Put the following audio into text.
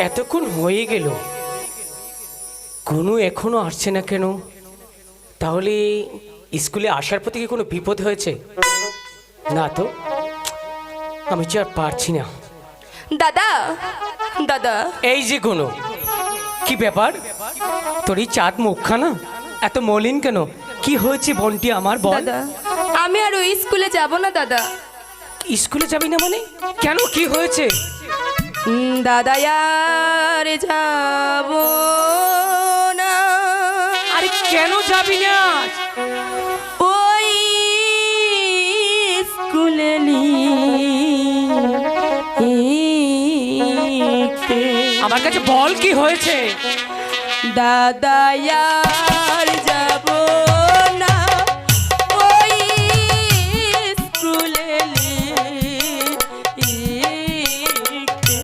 এতক্ষণ হয়ে গেল, কোনো এখনো আসছে না কেন? তাহলে স্কুলে আসার পর থেকে কোনো বিপদ হয়েছে? না তো, আমি যে আর পারছি না। দাদা দাদা, এই যে কোনো, কি ব্যাপার? তোর এই চাঁদ মুখখানা এত মলিন কেন? কি হয়েছে বোনটি আমার, বল। দাদা আমি আর ওই স্কুলে যাব না দাদা। স্কুলে যাবি না মানে? কেন, কি হয়েছে? দাদা আর যাব না। আরে কেন যাবি না? ওই স্কুলে আমার কাছে বল, কি হয়েছে? দাদা আর